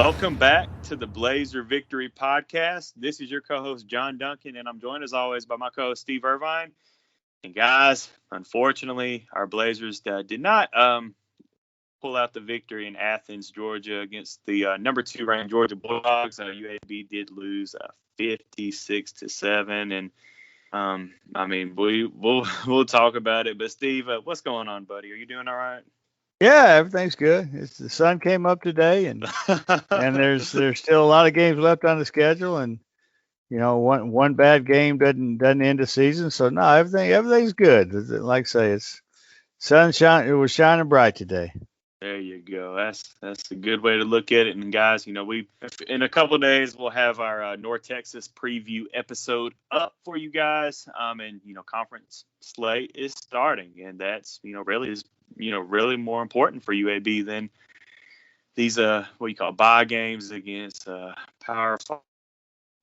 Welcome back to the Blazer Victory Podcast. This is your co-host, John Duncan, and I'm joined as always by my co-host, Steve Irvine. And guys, unfortunately, our Blazers did not pull out the victory in Athens, Georgia against the number 2 ranked Georgia Bulldogs. UAB did lose 56-7. And we'll talk about it. But Steve, what's going on, buddy? Are you doing all right? Yeah, everything's good. The sun came up today, and there's still a lot of games left on the schedule, and one bad game doesn't end the season. So no, everything's good. Like I say, it's sunshine. It was shining bright today. There you go. That's a good way to look at it. And guys, we in a couple of days we'll have our North Texas preview episode up for you guys. And conference slate is starting, and that's really more important for UAB than these what you call bye games against Power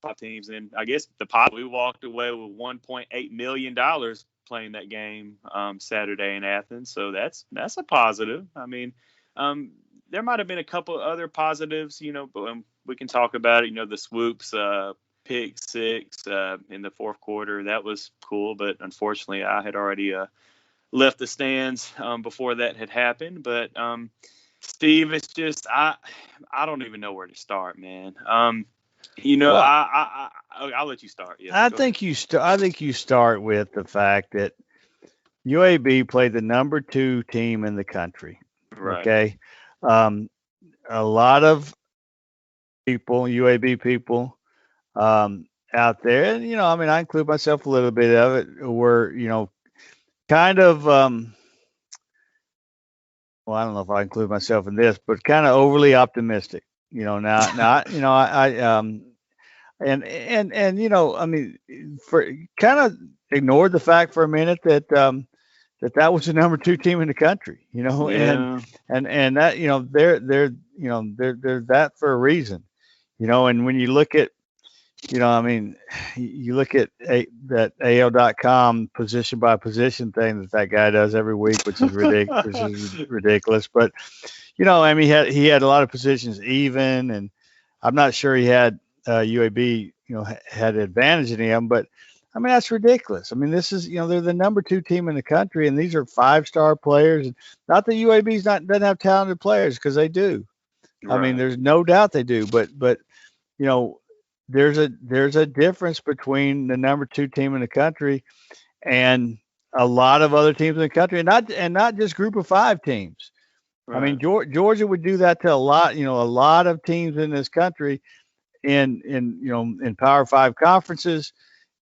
5 teams. And I guess we walked away with $1.8 million playing that game Saturday in Athens, so that's a positive. I mean, there might have been a couple other positives, but we can talk about it. The swoops, pick 6 in the fourth quarter, that was cool, but unfortunately I had already left the stands before that had happened. But Steve, it's just I don't even know where to start, man. I'll let you start. Yeah, I think you start with the fact that UAB played the number 2 team in the country. Right. Okay. A lot of people, UAB people, out there, and I include myself a little bit of it, were kind of well, I don't know if I include myself in this, but kind of overly optimistic. For kind of ignored the fact for a minute that that was the number 2 team in the country, Yeah. and that they're that for a reason, and when you look at you look at that AL.com position by position thing that guy does every week, which is ridiculous. But he had a lot of positions even, and I'm not sure he had UAB had an advantage in him, but that's ridiculous. This is they're the number 2 team in the country, and these are 5-star players. Not that UAB's doesn't have talented players, because they do. Right. There's no doubt they do, but there's a difference between the number 2 team in the country and a lot of other teams in the country, and not just group of 5 teams. Right. Georgia would do that to a lot of teams in this country, in Power 5 conferences,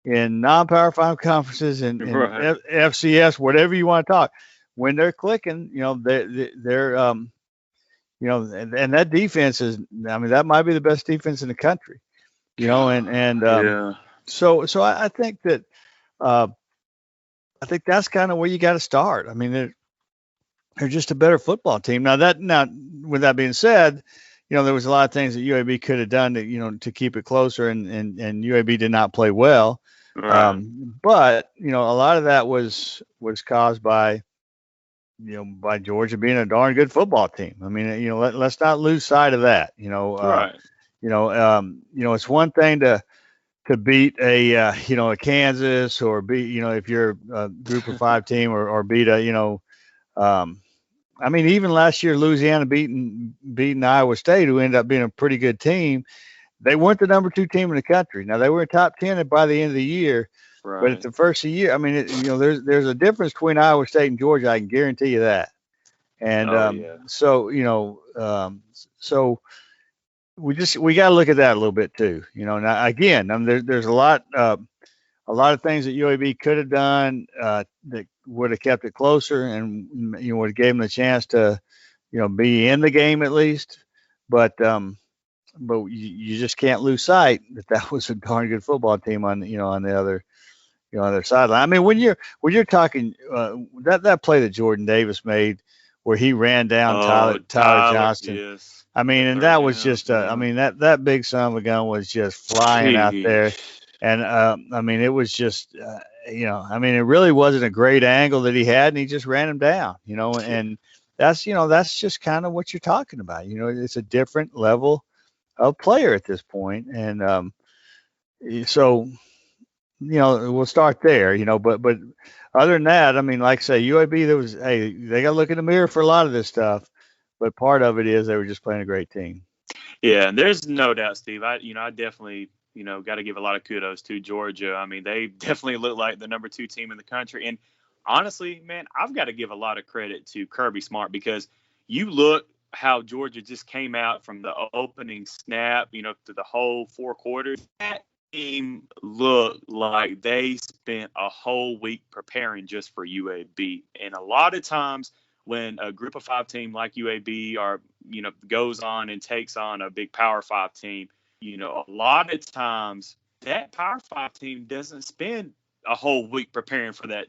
in non-Power 5 conferences, and Right. FCS, whatever you want to talk. When they're clicking, they're and that defense is, that might be the best defense in the country. Yeah. So I think that that's kind of where you got to start. They're just a better football team. Now, with that being said, there was a lot of things that UAB could have done to keep it closer, and UAB did not play well. Right. But a lot of that was caused by by Georgia being a darn good football team. Let's not lose sight of that. Right. It's one thing to beat a Kansas, or beat if you're a group of 5 team, or beat a even last year Louisiana beating Iowa State, who ended up being a pretty good team. They weren't the number 2 team in the country. Now, they were top 10 by the end of the year. Right. But at the first of the year, there's a difference between Iowa State and Georgia. I can guarantee you that. And so we got to look at that a little bit too. Now again, there's a lot of things that UAB could have done that would have kept it closer, and would have gave them a chance to be in the game at least. But you just can't lose sight that was a darn good football team on the other sideline. When you're talking that play that Jordan Davis made, where he ran down Tyler Johnston. Yes. And that was just that big son of a gun was just flying out there, and it was just it really wasn't a great angle that he had, and he just ran him down, and that's just kind of what you're talking about. It's a different level player at this point. And so, we'll start there, but other than that, I mean, like I say, UAB, they got to look in the mirror for a lot of this stuff, but part of it is they were just playing a great team. Yeah, and there's no doubt, Steve. I definitely, got to give a lot of kudos to Georgia. I mean, they definitely look like the number 2 team in the country. And honestly, man, I've got to give a lot of credit to Kirby Smart, because you look how Georgia just came out from the opening snap, to the whole 4 quarters. That team looked like they spent a whole week preparing just for UAB. And a lot of times when a group of 5 team like UAB goes on and takes on a big Power 5 team, a lot of times that Power 5 team doesn't spend a whole week preparing for that,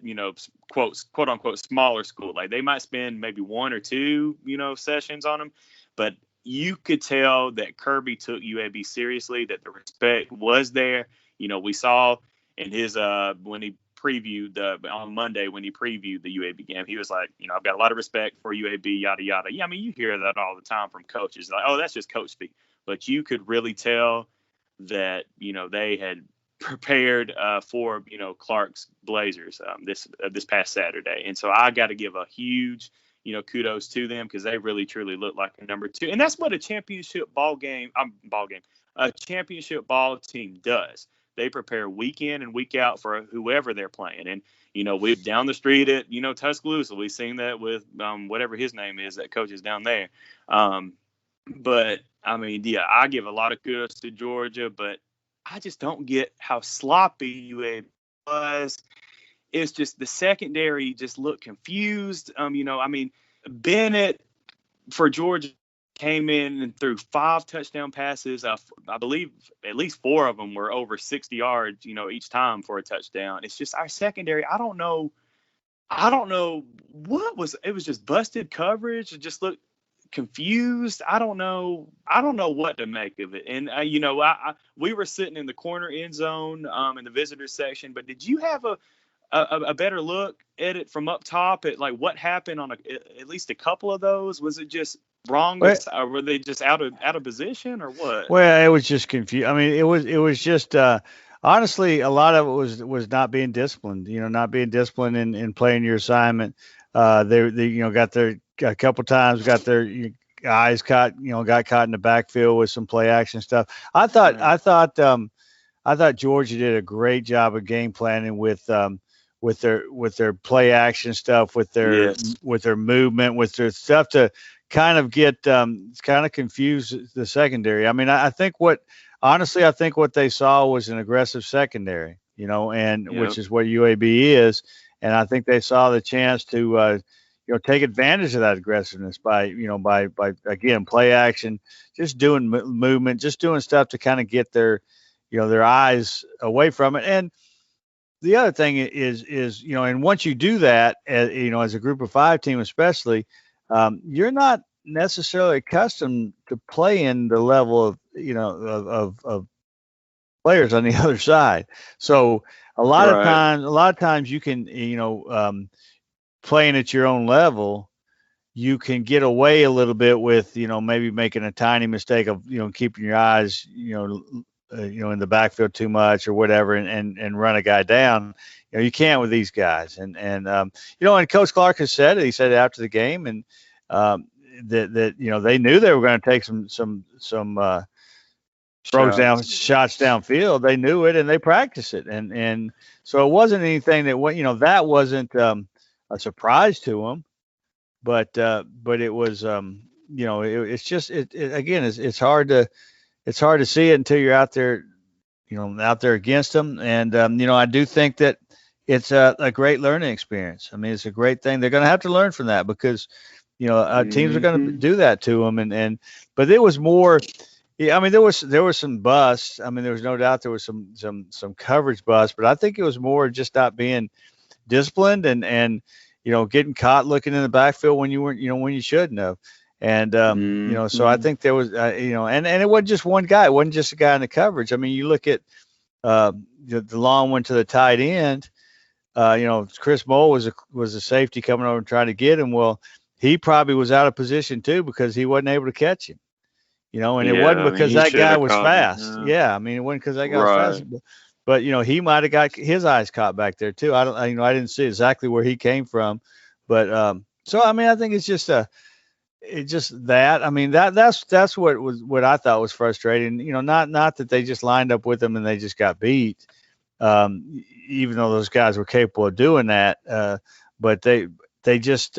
quote unquote smaller school. Like, they might spend maybe 1 or 2, sessions on them, but you could tell that Kirby took UAB seriously, that the respect was there. We saw in his when he previewed on Monday, when he previewed the UAB game, he was like, I've got a lot of respect for UAB, yada yada. Yeah, I mean, you hear that all the time from coaches, like, oh, that's just coach speak. But you could really tell that they had prepared for Clark's Blazers this past Saturday, and so I got to give a huge kudos to them, because they really truly look like a number 2, and that's what a championship a championship ball team does. They prepare week in and week out for whoever they're playing. And, we've down the street at, Tuscaloosa, we've seen that with whatever his name is, that coach is down there. But, I mean, yeah, I give a lot of kudos to Georgia, but I just don't get how sloppy UAB was. It's just the secondary just looked confused. I mean, Bennett for Georgia came in and threw 5 touchdown passes. I believe at least 4 of them were over 60 yards, each time for a touchdown. It's just our secondary. I don't know what was. It was just busted coverage. It just looked confused. I don't know what to make of it. And we were sitting in the corner end zone in the visitor section. But did you have a better look at it from up top at like what happened on at least a couple of those? Was it just wrong, or were they just out of position, or what? Well, it was just confused. I mean, it was just honestly, a lot of it was not being disciplined. Not being disciplined in playing your assignment. They got their a couple times got their eyes caught got caught in the backfield with some play action stuff. I thought Georgia did a great job of game planning with their play action stuff, with their movement, with their stuff to kind of get kind of confuse the secondary. I mean, I think what they saw was an aggressive secondary, and which is what UAB is. And I think they saw the chance to, take advantage of that aggressiveness by again, play action, just doing movement, just doing stuff to kind of get their eyes away from it. And the other thing is, and once you do that, as a group of 5 team, especially, you're not necessarily accustomed to playing the level of players on the other side. So a lot of times you can, playing at your own level, you can get away a little bit with, maybe making a tiny mistake of, keeping your eyes, in the backfield too much or whatever, and run a guy down. You can't with these guys. And Coach Clark has said it. He said it after the game, and that they knew they were going to take some throws down, shots downfield. They knew it, and they practiced it. And so it wasn't anything that that wasn't a surprise to them, but it was it's just again it's hard to see it until you're out there against them. And I do think that it's a great learning experience. I mean, it's a great thing. They're going to have to learn from that, because teams are going to do that to them. But it was more. Yeah, I mean, there was some busts. I mean, there was no doubt there was some coverage busts, but I think it was more just not being disciplined and getting caught looking in the backfield when you weren't, when you shouldn't have. And so I think there was and it wasn't just one guy. It wasn't just a guy in the coverage. I mean, you look at the long one to the tight end. Chris Mole was a safety coming over and trying to get him. Well, he probably was out of position too, because he wasn't able to catch him. and it Yeah, wasn't I mean, because he that should guy have was caught it. fast. Yeah, I mean, it wasn't because that guy was fast, Right. but he might have got his eyes caught back there too. I don't, I didn't see exactly where he came from, but so I mean, I think it's just that. I mean, that's what I thought was frustrating. Not that they just lined up with them and they just got beat, even though those guys were capable of doing that, but they just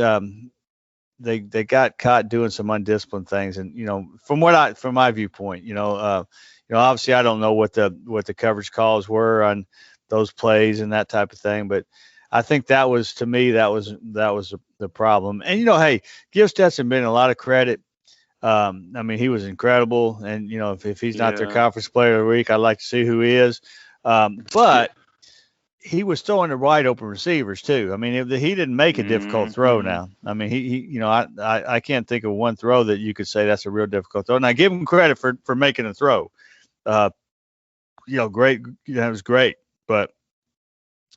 they got caught doing some undisciplined things, and from my viewpoint, obviously I don't know what the coverage calls were on those plays and that type of thing, but I think that was, to me, that was the problem. And hey, give Stetson Bennett a lot of credit. I mean, he was incredible, and if he's not their Yeah. conference player of the week, I'd like to see who he is. But he was throwing the wide open receivers too. I mean, if he didn't make a difficult throw Mm-hmm. now. I mean, I can't think of one throw that you could say that's a real difficult throw. And I give him credit for making a throw. Uh, great. That was great, but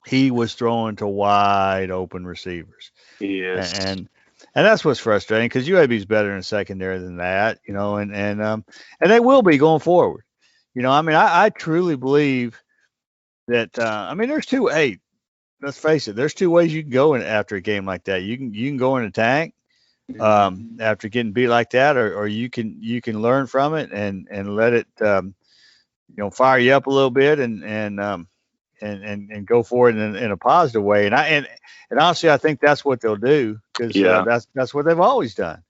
he was throwing to wide open receivers, Yes. and that's what's frustrating, because UAB is better in secondary than that, and they will be going forward. I mean, I truly believe that. I mean, there's two. Hey, let's face it. There's two ways you can go in after a game like that. You can go in a tank after getting beat like that, or you can learn from it and let it fire you up a little bit and go forward in a positive way. And honestly, I think that's what they'll do, because Yeah. that's what they've always done.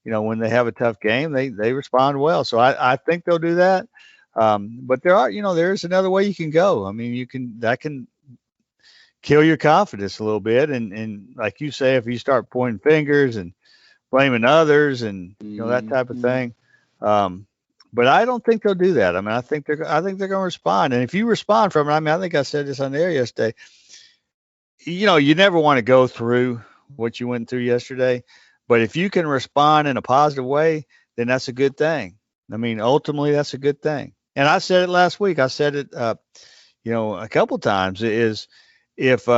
When they have a tough game, they respond well. So I think they'll do that. But there's another way you can go. I mean, that can kill your confidence a little bit, and like you say, if you start pointing fingers and blaming others and that type of thing. But I don't think they'll do that. I mean, I think they're going to respond. And if you respond from it, I mean, I think I said this on the air yesterday. You never want to go through what you went through yesterday, but if you can respond in a positive way, then that's a good thing. I mean, ultimately, that's a good thing. And I said it last week. I said it, a couple times. Is if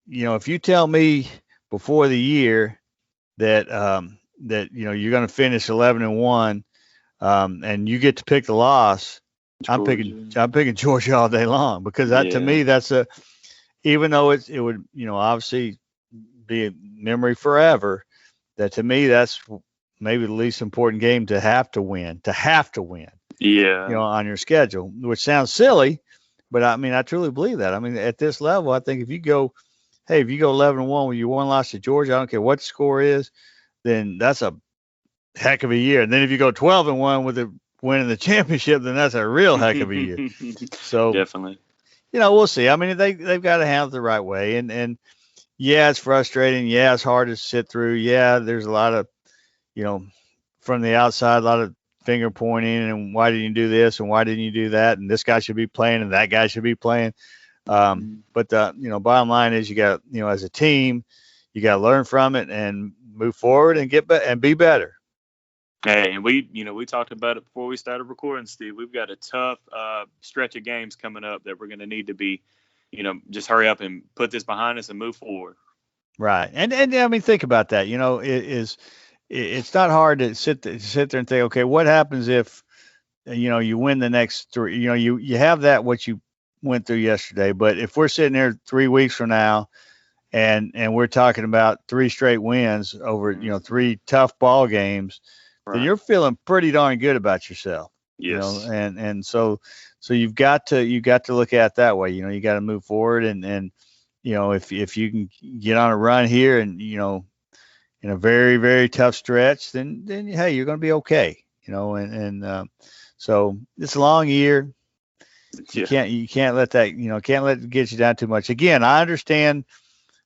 you tell me before the year that you're going to finish 11-1, and you get to pick the loss, I'm picking Georgia all day long, because to me, that's even though it would obviously be a memory forever, that to me that's maybe the least important game to have to win. Yeah. On your schedule, which sounds silly, but I mean, I truly believe that. I mean, at this level, I think if you go 11-1 with your one loss to Georgia, I don't care what the score is, then that's a heck of a year. And then if you go 12-1 with the winning the championship, then that's a real heck of a year. So definitely, we'll see. I mean, they've got to handle it the right way. And yeah, it's frustrating. Yeah, it's hard to sit through. Yeah, there's a lot of, from the outside, a lot of finger pointing and why didn't you do this and why didn't you do that, and this guy should be playing and that guy should be playing. But the bottom line is, you got, as a team, you got to learn from it and move forward and and be better. Hey, and we talked about it before we started recording, Steve. We've got a tough stretch of games coming up that we're going to need to be, just hurry up and put this behind us and move forward. Right. And I mean, think about that. It's not hard to sit there and think, okay, what happens if, you win the next three, you have that, what you went through yesterday. But if we're sitting there 3 weeks from now and we're talking about 3 straight wins over, 3 tough ball games, then you're feeling pretty darn good about yourself. Yes. And so you've got to look at it that way. You got to move forward, and if you can get on a run here and in a very, very tough stretch, then hey, you're going to be okay. So it's a long year. You can't let that can't let it get you down too much. Again, I understand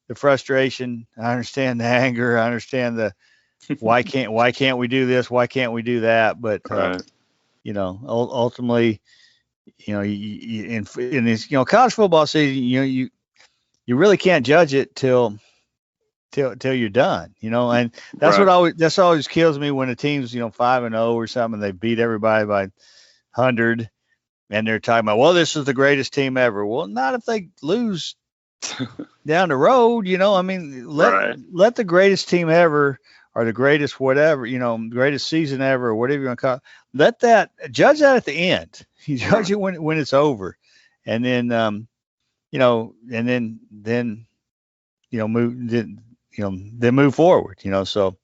the frustration. I understand the anger. I understand the why can't we do this? Why can't we do that? But ultimately, in this college football season, you really can't judge it till you're done. And that's what always kills me, when a team's 5-0 or something, and they beat everybody by 100, and they're talking about, well, this is the greatest team ever. Well, not if they lose down the road. I mean, let the greatest team ever or the greatest whatever, greatest season ever, or whatever you want to call it. Let that judge that at the end. You judge it when it's over, and then and then then move forward. So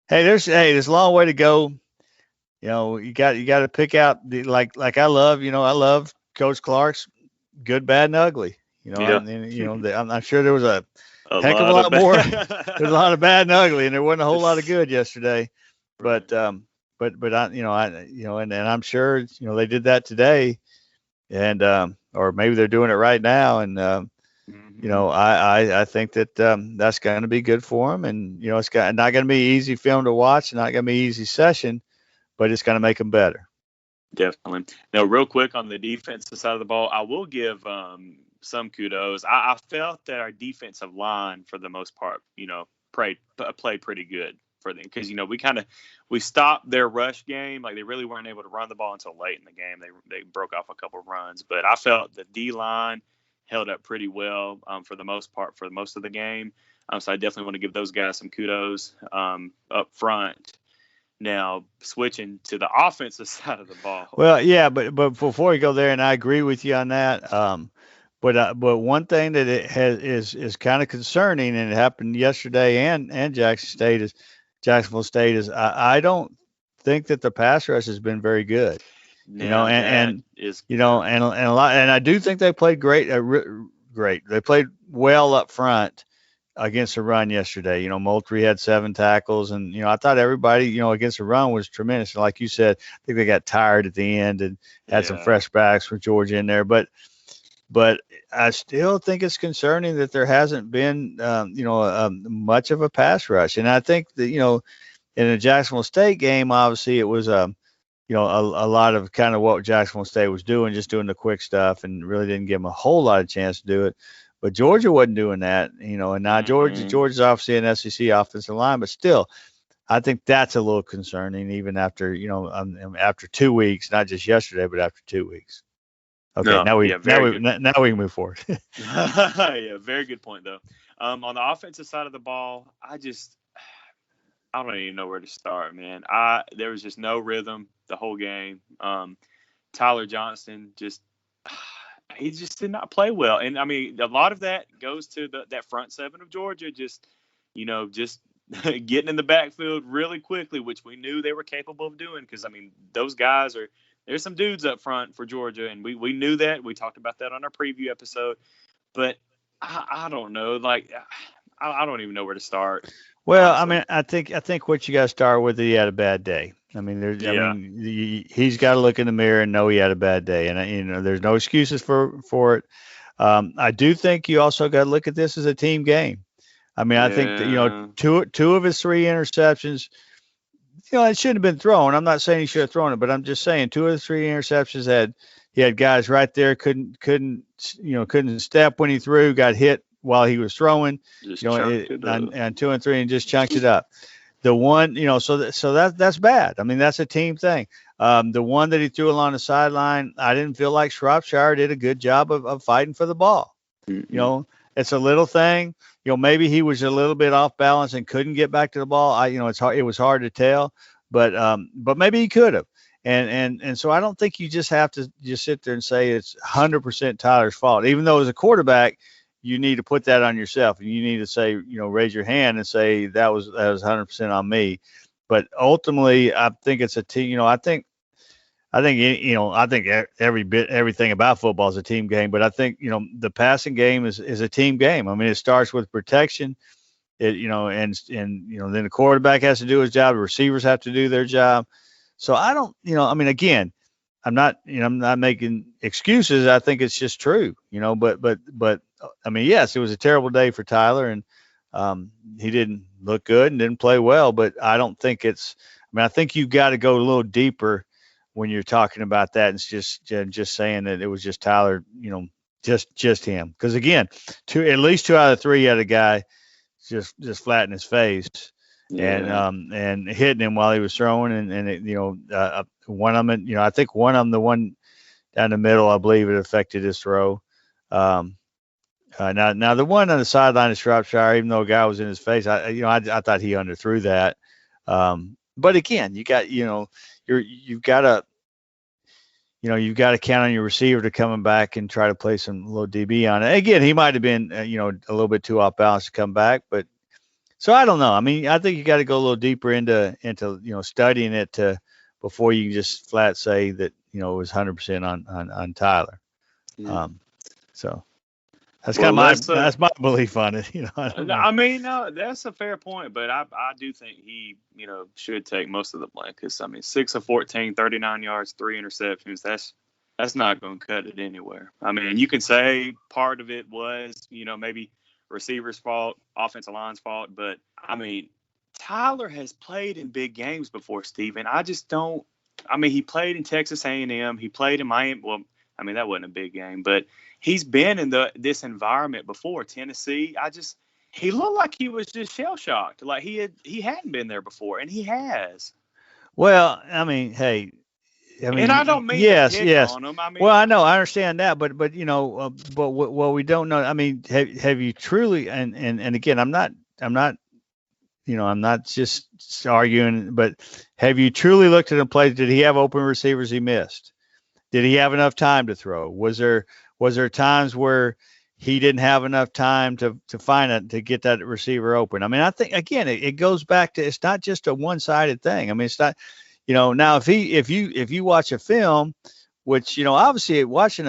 there's a long way to go. You got to pick out like I love Coach Clark's good, bad, and ugly. Yeah. I'm sure there was a A heck of a lot lot of more. There's a lot of bad and ugly, and there wasn't a whole lot of good yesterday. Right. But and I'm sure they did that today, and or maybe they're doing it right now, and I think that that's going to be good for them, and it's not going to be easy film to watch, not going to be easy session, but it's going to make them better. Definitely. Now, real quick on the defensive side of the ball, I will give some kudos. I felt that our defensive line, for the most part, played pretty good for them because we stopped their rush game. Like, they really weren't able to run the ball until late in the game. They broke off a couple of runs, but I felt the D line held up pretty well for the most part for most of the game. So I definitely want to give those guys some kudos up front. Now, switching to the offensive side of the ball. Well, yeah, but before you go there, and I agree with you on that. But one thing that it is kind of concerning, and it happened yesterday and Jacksonville State is I don't think that the pass rush has been very good. Now, and a lot, and I do think they played great. Great, they played well up front against the run yesterday. Moultrie had 7 tackles, and I thought everybody, against the run was tremendous. And like you said, I think they got tired at the end and had some fresh backs from Georgia in there. But I still think it's concerning that there hasn't been, much of a pass rush. And I think that, in the Jacksonville State game, obviously it was, a lot of kind of what Jacksonville State was doing, just doing the quick stuff, and really didn't give them a whole lot of chance to do it. But Georgia wasn't doing that, and now Georgia's obviously an SEC offensive line, but still, I think that's a little concerning, even after, after 2 weeks, not just yesterday, but after 2 weeks. Okay, now we can move forward. Yeah, very good point though. On the offensive side of the ball, I don't even know where to start, man. There was just no rhythm the whole game. Tyler Johnston he just did not play well, and I mean a lot of that goes to that front seven of Georgia just getting in the backfield really quickly, which we knew they were capable of doing because I mean those guys there's some dudes up front for Georgia, and we knew that. We talked about that on our preview episode, but I don't know, like I don't even know where to start. Well, honestly. I mean, I think what you got to start with is he had a bad day. I mean, he's got to look in the mirror and know he had a bad day, and there's no excuses for it. I do think you also got to look at this as a team game. I mean, I think that two of his 3 interceptions, it shouldn't have been thrown. I'm not saying he should have thrown it, but I'm just saying 2 of the 3 interceptions he had guys right there couldn't step when he threw, got hit while he was throwing, and 2 and 3 and just chunked it up. The one, so that's bad. I mean, that's a team thing. The one that he threw along the sideline, I didn't feel like Shropshire did a good job of fighting for the ball. Mm-hmm. It's a little thing. Maybe he was a little bit off balance and couldn't get back to the ball. It's hard. It was hard to tell, but maybe he could have. And so I don't think you just have to just sit there and say it's 100% Tyler's fault. Even though as a quarterback, you need to put that on yourself, and you need to say, raise your hand and say that was 100% on me. But ultimately, I think it's a team. I think everything about football is a team game. But I think the passing game is a team game. I mean, it starts with protection. And then the quarterback has to do his job. The receivers have to do their job. So I don't, again, I'm not making excuses. I think it's just true, but I mean, yes, it was a terrible day for Tyler, and he didn't look good and didn't play well, but I don't think I think you've got to go a little deeper when you're talking about that. It's just saying that it was just Tyler, just him. Cause again, at least 2 out of 3 had a guy just flat in his face. Yeah. And hitting him while he was throwing, and one of them, I think one of them, the one down the middle, I believe it affected his throw. Now the one on the sideline of Shropshire, even though a guy was in his face, I thought he underthrew that. But again, you've got to you've got to count on your receiver to coming back and try to play some low DB on it. Again, he might have been a little bit too off balance to come back, but so I don't know. I mean, I think you got to go a little deeper into studying it before you can just flat say that it was 100% on Tyler. Yeah. So that's my belief on it. I don't know. I mean, no, that's a fair point, but I do think he should take most of the blame because 6 of 14, 39 yards, 3 interceptions. That's not going to cut it anywhere. I mean, you can say part of it was maybe receiver's fault, offensive line's fault, but I mean, Tyler has played in big games before, Steven. I just don't. I mean, he played in Texas A&M. He played in Miami. Well, I mean, that wasn't a big game, but he's been in this environment before. Tennessee, he looked like he was just shell shocked, like he hadn't been there before, and he has. Well, I mean, hey, and I don't mean yes, to pick on him. I mean, well, I know, I understand that, but what we don't know. I mean, have you truly? And again, I'm not just arguing, but have you truly looked at him play? Did he have open receivers he missed? Did he have enough time to throw? Was there times where he didn't have enough time to get that receiver open? I mean, I think again, it goes back to, it's not just a one-sided thing. I mean, it's not, now if you watch a film, which, obviously watching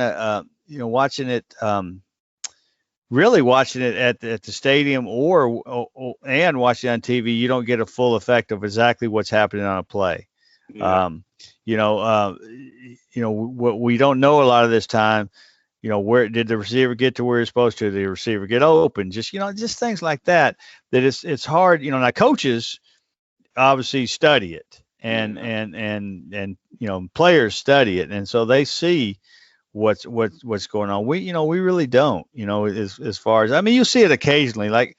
really watching it at the stadium and watching it on TV, you don't get a full effect of exactly what's happening on a play. Yeah. What we don't know a lot of this time, where did the receiver get to where he's supposed to? Did the receiver get open? Just things like that. That it's hard. Now coaches obviously study it, and players study it, and so they see what's going on. We really don't. As far as, I mean, you see it occasionally, like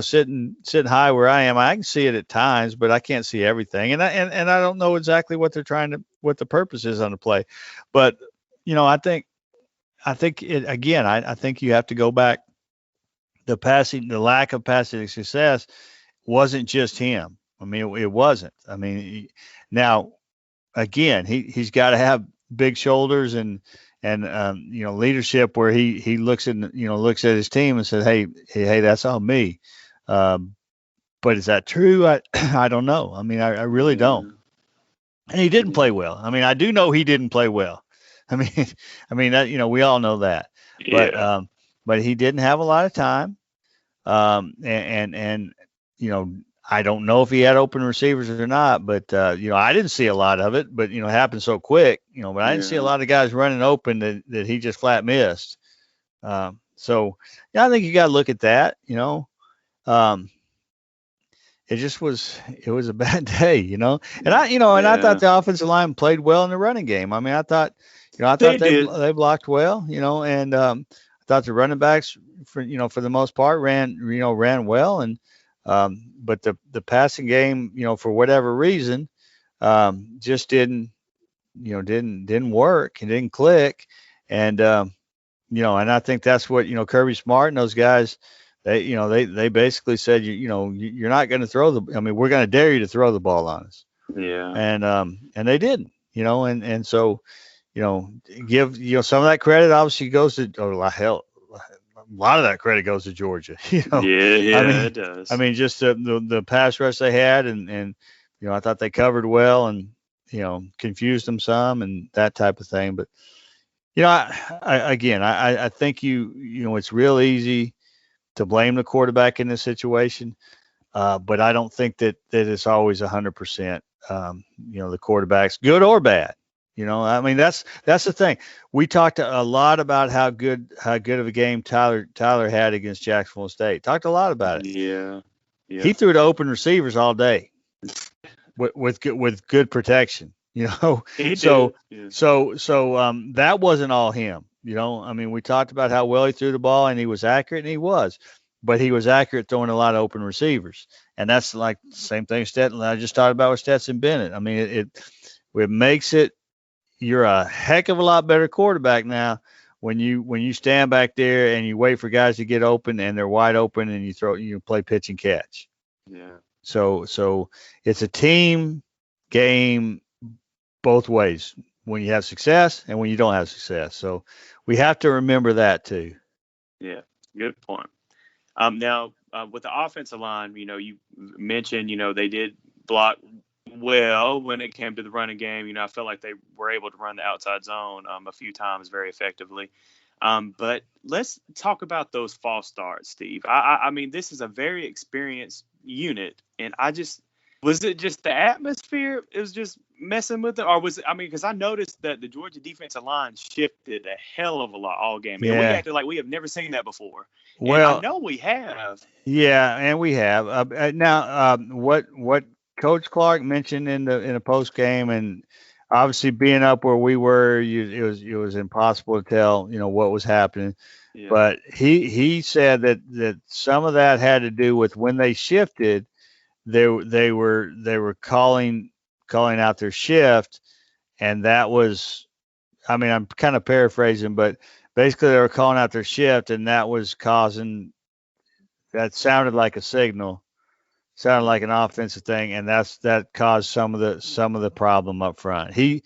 sitting high where I am, I can see it at times, but I can't see everything, and I don't know exactly what the purpose is on the play, but I think it again. I think you have to go back. The lack of passing success wasn't just him. I mean, it wasn't. I mean, now again, he's got to have big shoulders and leadership where he looks at his team and says, hey, that's on me. But is that true? I don't know. I mean, I really don't. And he didn't play well. I mean, I do know he didn't play well. I mean that, we all know that. Yeah. But he didn't have a lot of time. And I don't know if he had open receivers or not, but I didn't see a lot of it, but it happened so quick, but I didn't see a lot of guys running open that he just flat missed. So I think you got to look at that. It was a bad day, and I thought the offensive line played well in the running game. I mean, I thought they blocked well, and I thought the running backs for the most part ran well, and but the passing game, for whatever reason, just didn't work and didn't click, and and I think that's what Kirby Smart and those guys, they basically said, you're not going to throw we're going to dare you to throw the ball on us. Yeah. And they didn't, and so give some of that credit obviously goes to, hell, a lot of that credit goes to Georgia. It does. I mean, just the pass rush they had, and I thought they covered well, and confused them some, and that type of thing. But I think it's real easy to blame the quarterback in this situation, but I don't think that it's always 100%. The quarterback's good or bad. I mean, that's the thing. We talked a lot about how good of a game Tyler had against Jacksonville State. Talked a lot about it. Yeah. He threw to open receivers all day with good protection. He did. So that wasn't all him. I mean, we talked about how well he threw the ball, and he was accurate, and he was, but he was accurate throwing a lot of open receivers, and that's like the same thing I just talked about with Stetson Bennett. I mean, it makes it. You're a heck of a lot better quarterback now when you stand back there and you wait for guys to get open and they're wide open and you play pitch and catch. Yeah. So it's a team game both ways when you have success and when you don't have success. So we have to remember that too. Yeah. Good point. Now, with the offensive line, you mentioned, they did block well when it came to the running game. I felt like they were able to run the outside zone a few times very effectively. But let's talk about those false starts, Steve. I mean, this is a very experienced unit, and was it just the atmosphere? It was just messing with it, or was it? I mean, because I noticed that the Georgia defensive line shifted a hell of a lot all game, and we Yeah. acted like we have never seen that before. And I Well, know we have. yeah, and we have now. What Coach Clark mentioned in the post game, and obviously being up where we were, it was impossible to tell what was happening. Yeah. But he said that some of that had to do with when they shifted, they were calling out their shift, and that was, I mean, I'm kind of paraphrasing, but basically they were calling out their shift, and that was causing, that sounded like a signal, sounded like an offensive thing, and that caused some of the problem up front. He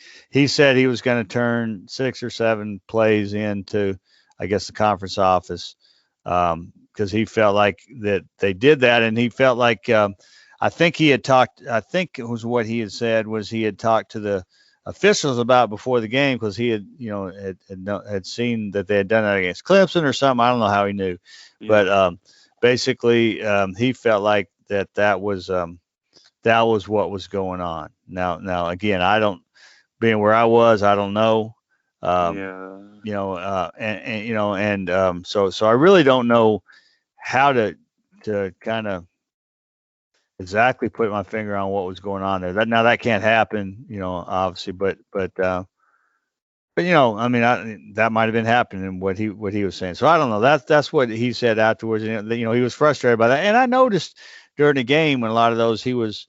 said he was going to turn 6 or 7 plays into, I guess, the conference office, because he felt like that they did that, and he felt like, I think he had talked. I think it was what he had said was he had talked to the officials about before the game, because he had had seen that they had done that against Clemson or something. I don't know how he knew, but Yeah. basically, he felt like that was what was going on. Now again, I don't, being where I was, I don't know. Um, Yeah. so I really don't know how to kind of exactly put my finger on what was going on there. That can't happen, obviously, but I mean, that might have been happening, what he was saying. So I don't know. That's what he said afterwards. And he was frustrated by that. And I noticed during the game when a lot of those, he was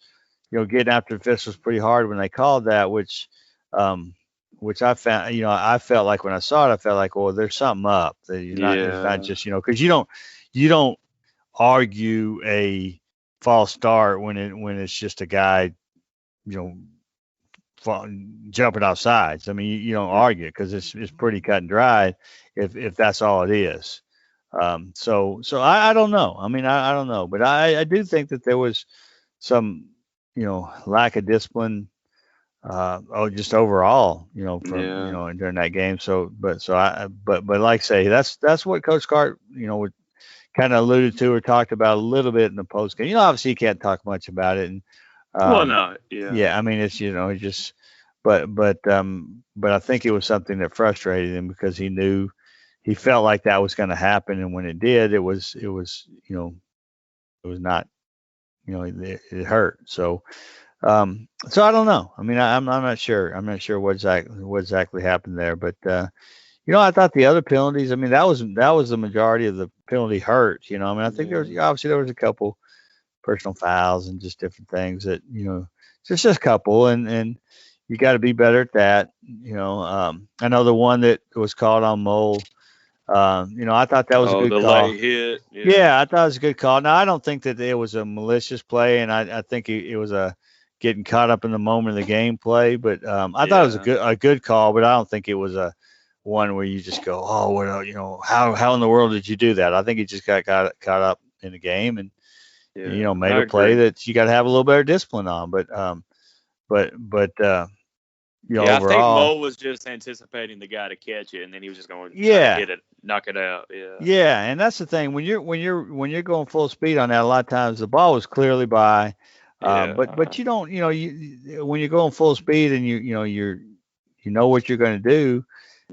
getting after officials pretty hard when they called that, which I found, I felt like when I saw it, I felt like, well, there's something up. That he's not. It's not Yeah. just because you don't argue a false start when it's just a guy, you know jumping off sides. I mean, you don't argue it because it's pretty cut and dry if that's all it is. So I don't know. I mean, I don't know, but I do think that there was some lack of discipline. Just overall, from Yeah. during that game. But like I say, that's what Coach Cart would kind of alluded to or talked about a little bit in the post game. Obviously he can't talk much about it, and Well, um, no. Yeah. yeah, I mean it's it just, but I think it was something that frustrated him because he felt like that was going to happen, and when it did, it was not, it hurt. So I don't know. I mean, I'm not sure. I'm not sure what exactly happened there, but I thought the other penalties. I mean, that was the majority of the penalty hurt. I mean, I think Yeah. there was a couple personal fouls and just different things that just a couple, and you got to be better at that. I know the one that was called on Mole. I thought that was a Oh, good the call. late hit. Yeah. Yeah, I thought it was a good call. Now I don't think that it was a malicious play, and I think it was a getting caught up in the moment of the game play. But I thought it was a Yeah. good call, but I don't think it was a one where you just go, oh, well, how in the world did you do that? I think he just got caught up in the game and Yeah. made I a play agree. that you got to have a little better discipline on. But Yeah, I think overall, Mo was just anticipating the guy to catch it, and then he was just going to try to yeah. hit it, knock it out. Yeah. Yeah, and that's the thing when you're going full speed on that. A lot of times the ball was clearly by, but Yeah. you don't when you're going full speed and you know what you're going to do.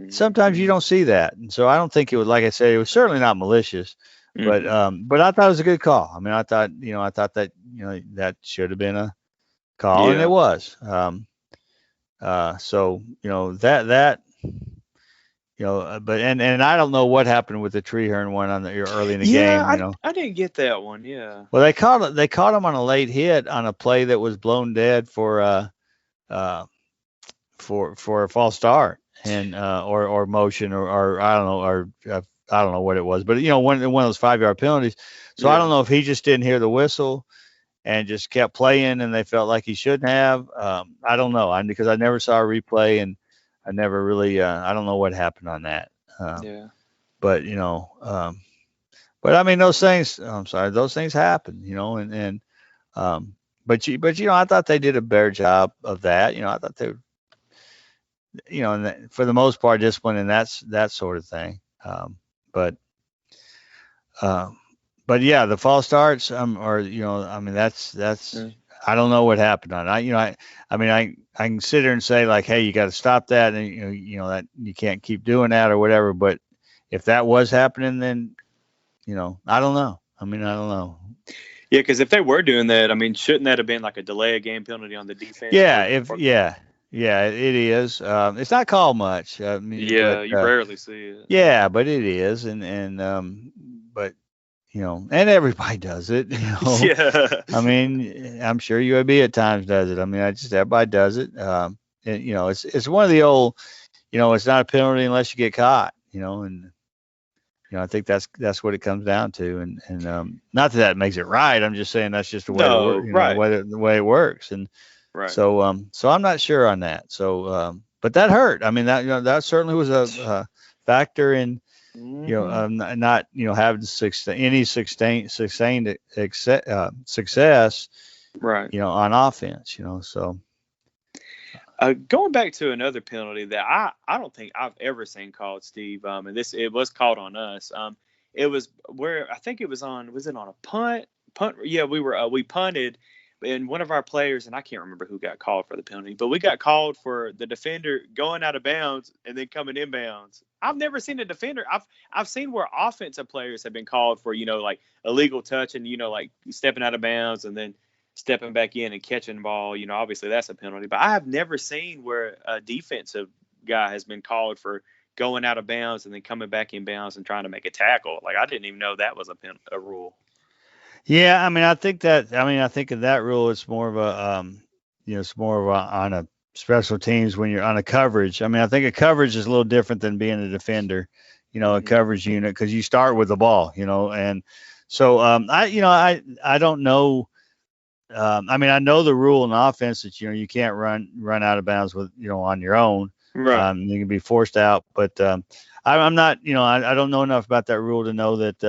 Sometimes you Mm-hmm. don't see that, and so I don't think it was, like I said, it was certainly not malicious, but Mm-hmm. I thought it was a good call. I mean, I thought that that should have been a call, and it Yeah. was. So that. But and I don't know what happened with the tree hern one early in the Yeah, game. I didn't get that one. Yeah. Well, they caught him on a late hit on a play that was blown dead uh for a false start, and or motion or I don't know I don't know what it was, but one of those 5 yard penalties. So I don't know if he just didn't hear the whistle and just kept playing, and they felt like he shouldn't have. I don't know, because I never saw a replay, and I never really I don't know what happened on that. Yeah. But but I mean those things. I'm sorry, those things happen, and but I thought they did a better job of that. I thought they, and for the most part, discipline and that sort of thing. But um, but yeah, the false starts, or I mean that's I don't know what happened on it. I mean I can sit there and say like, hey, you got to stop that, and that you can't keep doing that or whatever. But if that was happening, then I don't know. I mean, I don't know. Yeah, because if they were doing that, I mean, shouldn't that have been like a delay of game penalty on the defense? Yeah, yeah, it is. It's not called much. I mean, yeah, but you rarely see it. yeah, but it is, and but and everybody does it. Yeah. I mean, I'm sure UAB at times does it. I mean, everybody does it. And, it's one of the old, it's not a penalty unless you get caught. And I think that's what it comes down to. And not that makes it right. I'm just saying that's just the way it works. Right. The way it works. And right. So I'm not sure on that. So but that hurt. I mean, that certainly was a factor in not having any sustained success right on offense. So going back to another penalty that I don't think I've ever seen called, Steve, and it was called on us. It was where I think it was it on a punt? Yeah, we punted, and one of our players, and I can't remember who got called for the penalty, but we got called for the defender going out of bounds and then coming inbounds. I've never seen a defender. I've seen where offensive players have been called for like illegal touch and like stepping out of bounds and then stepping back in and catching the ball. Obviously that's a penalty, but I have never seen where a defensive guy has been called for going out of bounds and then coming back in bounds and trying to make a tackle. Like I didn't even know that was a rule. Yeah, I mean, I think in that rule, it's more of on a special teams when you're on a coverage. I mean, I think a coverage is a little different than being a defender, a coverage unit, because you start with the ball, and so I don't know. I mean, I know the rule in offense that you can't run out of bounds with on your own. Right. You can be forced out, but I'm not. I don't know enough about that rule to know that.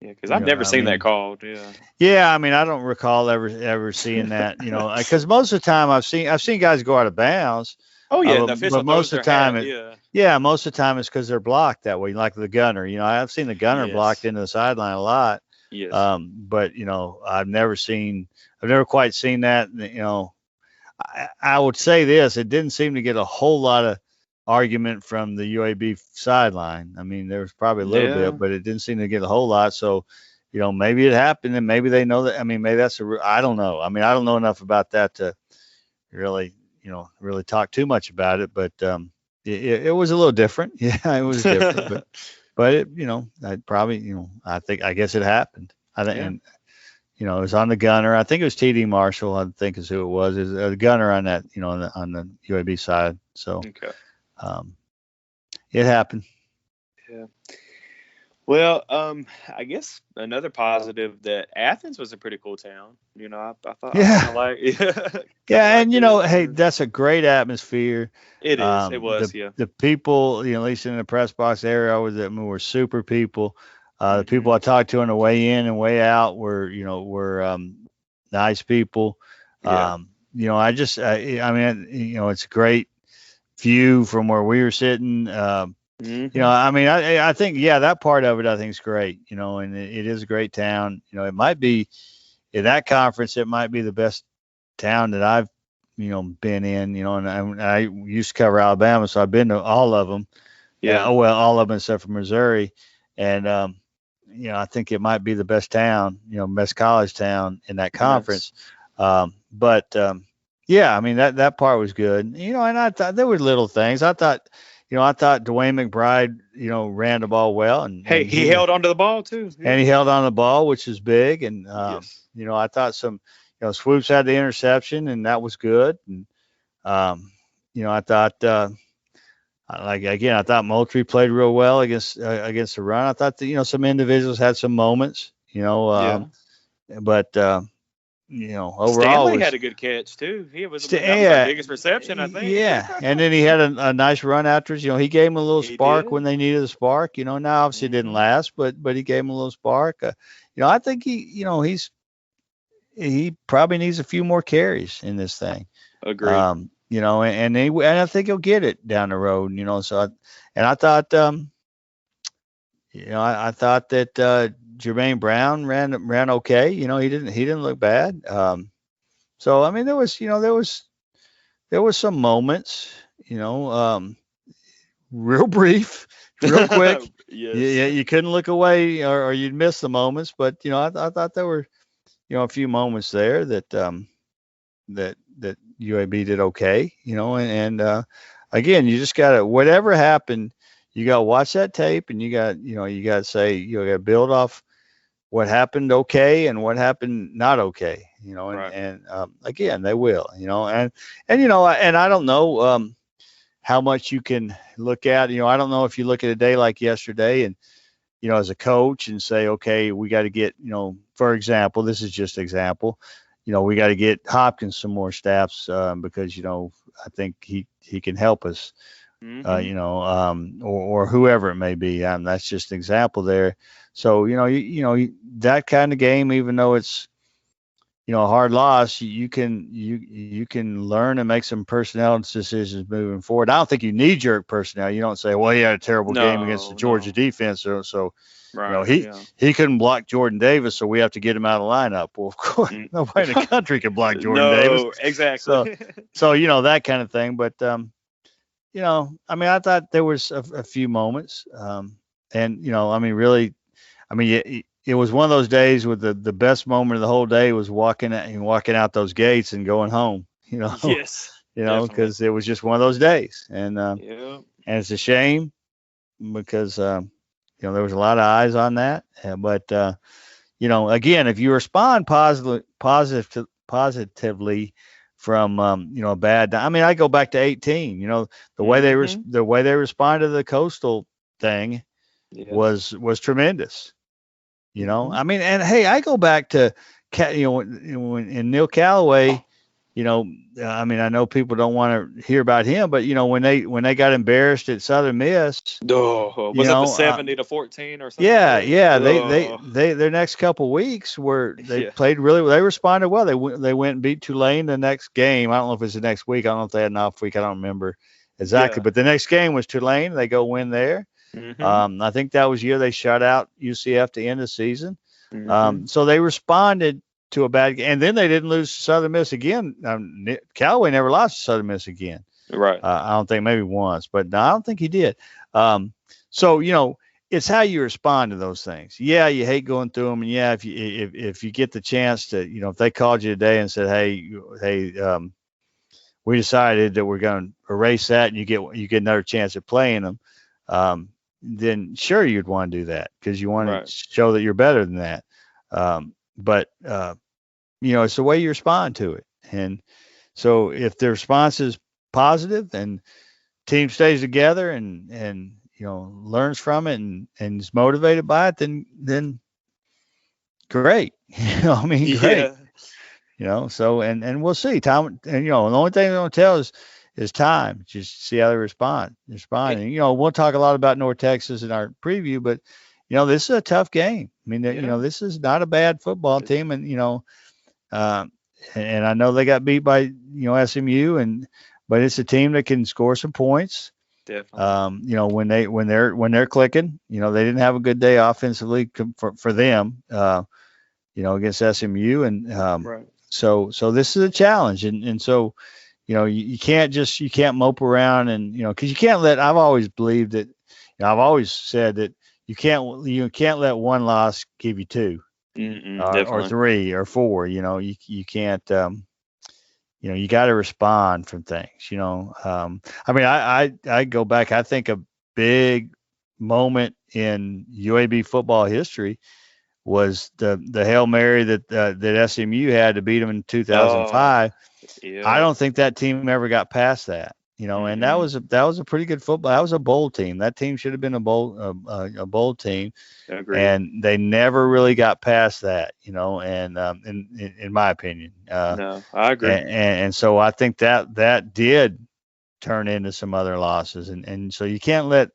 Yeah, because I've never seen that called. Yeah. Yeah, I mean, I don't recall ever seeing that. Because most of the time I've seen guys go out of bounds. Oh yeah, but most of the time, most of the time it's because they're blocked that way, like the gunner. I've seen the gunner blocked into the sideline a lot. Yes. But I've never quite seen that. I would say this: it didn't seem to get a whole lot of argument from the UAB sideline. I mean, there was probably a little bit, but it didn't seem to get a whole lot. So, maybe it happened, and maybe they know that. I mean, maybe that's I don't know. I mean, I don't know enough about that to really talk too much about it. But it was a little different. Yeah, it was different. but it, I probably, I guess it happened. I think, and it was on the gunner. I think it was TD Marshall. I think is who it was. Is a gunner on that, on the UAB side. So. Okay. It happened. Yeah. Well, I guess another positive that Athens was a pretty cool town. I thought. Yeah. Yeah, and hey, that's a great atmosphere. It is. It was. The people, at least in the press box area, were super people. The people I talked to on the way in and way out were nice people. Yeah. I mean, it's great view from where we were sitting. I mean, I think, that part of it I think is great, and it is a great town. It might be in that conference, it might be the best town that I've, been in, and I used to cover Alabama, so I've been to all of them. Yeah. All of them except for Missouri. And, I think it might be the best town, best college town in that conference. Yes. Yeah, I mean, that part was good. And I thought there were little things. I thought Dwayne McBride, ran the ball well. And he held onto the ball too. Yeah. And he held on the ball, which is big. And, yes. I thought Swoops had the interception, and that was good. And, I thought, Like again, I thought Moultrie played real well against the run. I thought that some individuals had some moments, Yeah. but overall it Stanley had was a good catch too. That was our yeah, biggest reception, I think. yeah. And then he had a nice run after us. He gave him a little He spark when did. they needed a spark. Now obviously it didn't Hmm. last, but he gave him a little spark. I think he probably needs a few more carries in this thing. Agreed. And I think he'll get it down the road. I thought, I thought that Jermaine Brown ran okay. He didn't look bad. So I mean, there was some moments. You know, real brief, real quick. Yeah, Yes. you couldn't look away, or you'd miss the moments. But I thought there were a few moments there that UAB did okay. And again, you just gotta whatever happened, you gotta watch that tape, and you gotta say gotta build off what happened okay and what happened not okay. And Right. and again, they will. And I don't know. How much you can look at. I don't know if you look at a day like yesterday and, as a coach and say, okay, we got to get, for example, this is just example, we got to get Hopkins some more snaps because, I think he can help us, Hmm. or whoever it may be. That's just an example there. So, that kind of game, even though it's, a hard loss, you can learn and make some personnel decisions moving forward. I don't think you need jerk personnel. You don't say, well, he had a terrible game against the No, Georgia no. defense, so Right. he Yeah. he couldn't block Jordan Davis, so we have to get him out of the lineup. Well, of course, Mm. nobody in the country can block Jordan Davis. No, exactly. So that kind of thing. But I mean, I thought there was a few moments, and I mean, really, I mean, it was one of those days with the best moment of the whole day was walking out those gates and going home. Yes, definitely. Because it was just one of those days, Yeah. and it's a shame because there was a lot of eyes on that. But again, if you respond positively from a bad, I mean, I go back to 18. Hmm. The way they responded to the coastal thing Yes. was tremendous. Hmm. I mean, and hey, I go back to, when in Neil Callaway, I mean, I know people don't want to hear about him, but when they got embarrassed at Southern Miss, Oh, you was that the know, 70-14 or something like yeah, that? yeah, Oh, their next couple weeks were they yeah, played really well. They responded well. They went and beat Tulane the next game. I don't know if it's the next week. I don't know if they had an off week. I don't remember exactly, yeah. but the next game was Tulane. They go win there. Hmm. I think that was the year they shut out UCF to end the season. Hmm. So they responded to a bad game, and then they didn't lose to Southern Miss again. Callaway never lost to Southern Miss again. Right. I don't think maybe once, but no, I don't think he did. So it's how you respond to those things. Yeah, you hate going through them, and yeah, if you get the chance to, if they called you today and said, hey, we decided that we're going to erase that, and you get another chance at playing them, then sure you'd want to do that because you want to Right. show that you're better than that. But it's the way you respond to it, and so if the response is positive and team stays together and learns from it and is motivated by it, then great. I mean, great. Yeah. So and we'll see. Time and the only thing we're gonna tell is time. Just see how they respond. Eh, And we'll talk a lot about North Texas in our preview, but this is a tough game. I mean, Yeah. this is not a bad football It's team, and uh, and I know they got beat by SMU, but it's a team that can score some points. definitely. When they're clicking, they didn't have a good day offensively for them, against SMU, and Right. so this is a challenge, and so you can't mope around, and because you can't let. I've always believed that. I've always said that you can't let one loss give you two Mm-mm, or definitely. three or four. You can't. You got to respond from things. I mean, I go back. I think a big moment in UAB football history was the Hail Mary that SMU had to beat them in Oh, 2005. I yeah. don't think that team ever got past that. And that was a pretty good football. That was a bowl team. That team should have been a bowl team. Agreed. And they never really got past that, and in my opinion. No, I agree. And so I think that did turn into some other losses, and so you can't let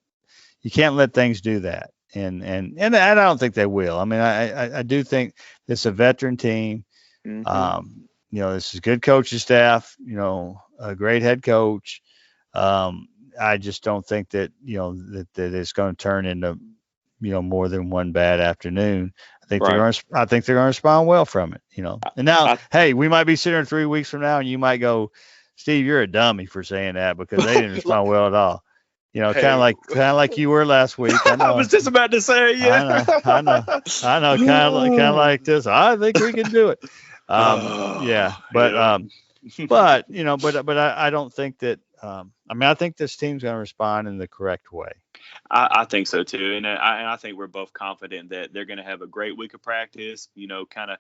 things do that. And I don't think they will. I mean, I do think it's a veteran team. This is good coaching staff. A great head coach. I just don't think that that it's going to turn into more than one bad afternoon. I think they're going to respond well from it. And now, hey, we might be sitting here 3 weeks from now, and you might go, Steve, you're a dummy for saying that because they didn't respond well at all. Kind of like you were last week. I was just about to say, yeah. I know. Kind of like this. I think we can do it. But I don't think that. I think this team's going to respond in the correct way. I think so too, and I think we're both confident that they're going to have a great week of practice. Kind of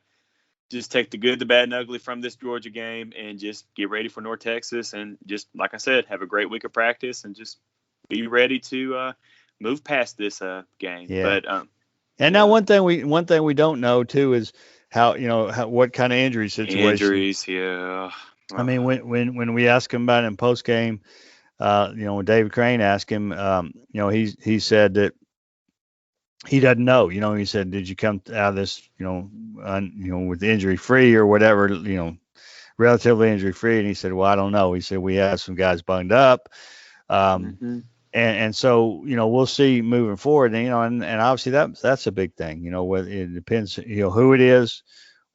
just take the good, the bad, and ugly from this Georgia game, and just get ready for North Texas, and just like I said, have a great week of practice, and just be ready to move past this game. Yeah. But and now one thing we don't know too is how what kind of injury situation. Injuries, yeah. I mean, when we asked him about it in post game, when David Crane asked him, he said that he doesn't know. He said, "Did you come out of this, with injury free or whatever, relatively injury free?" And he said, "Well, I don't know." He said, "We have some guys bunged up." And so, we'll see moving forward, and obviously that's a big thing, whether it depends, who it is,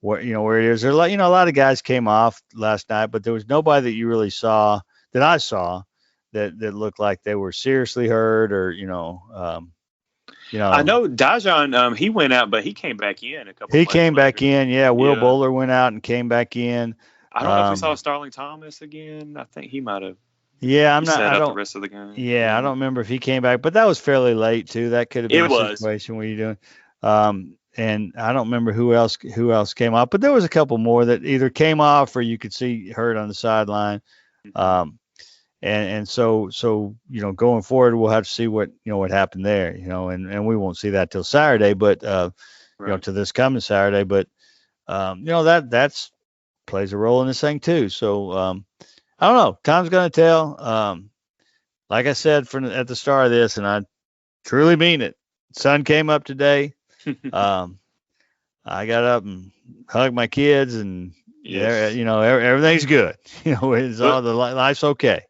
where it is. There a lot of guys came off last night, but there was nobody that you really saw that I saw that looked like they were seriously hurt or, I know Dajon, he went out, but he came back in a couple. He came back in. Yeah. Will Bowler went out and came back in. I don't know if we saw Starling Thomas again. I think he might have. Yeah, I don't. The rest of the game. Yeah, I don't remember if he came back, but that was fairly late too. That could have been a situation where you're doing. And I don't remember who else came off, but there was a couple more that either came off or you could see hurt on the sideline. And so going forward, we'll have to see what happened there. And we won't see that till Saturday, but to this coming Saturday. But that's plays a role in this thing too. So. I don't know. Time's going to tell. Like I said at the start of this, and I truly mean it. Sun came up today. I got up and hugged my kids, and everything's good. It's all life's okay.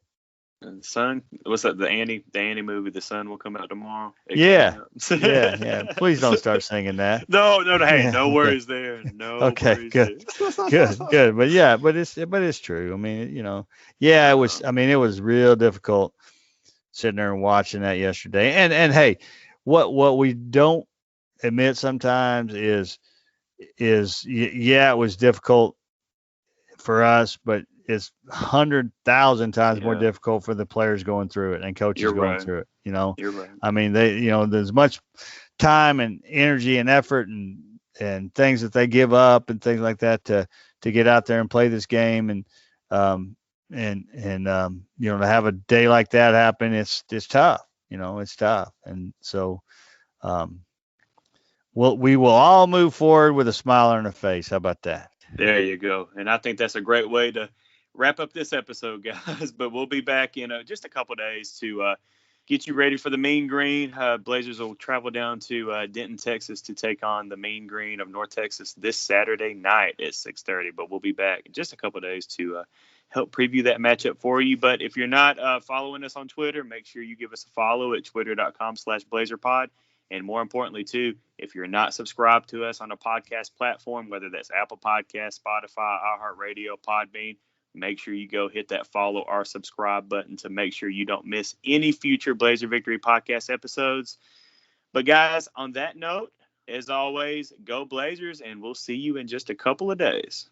And Sun, what's that? The Annie movie, The Sun Will Come Out Tomorrow. Yeah. Please don't start singing that. No. Hey, no worries there. No. Okay, good. Good. But it's true. I mean, it was. I mean, it was real difficult sitting there and watching that yesterday. And hey, what we don't admit sometimes is it was difficult for us, but it's 100,000 times more difficult for the players going through it and coaches going through it. You're right. I mean, they, there's much time and energy and effort and things that they give up and things like that to get out there and play this game. And to have a day like that happen, it's tough. It's tough. And so, we will all move forward with a smile on our face. How about that? There you go. And I think that's a great way to wrap up this episode, guys. But we'll be back in just a couple days to get you ready for the Mean Green. Blazers will travel down to Denton, Texas to take on the Mean Green of North Texas this Saturday night at 6:30. But we'll be back in just a couple days to help preview that matchup for you. But if you're not following us on Twitter, make sure you give us a follow at twitter.com/BlazerPod. And more importantly, too, if you're not subscribed to us on a podcast platform, whether that's Apple Podcasts, Spotify, iHeartRadio, Podbean, make sure you go hit that follow or subscribe button to make sure you don't miss any future Blazer Victory podcast episodes. But guys, on that note, as always, go Blazers, and we'll see you in just a couple of days.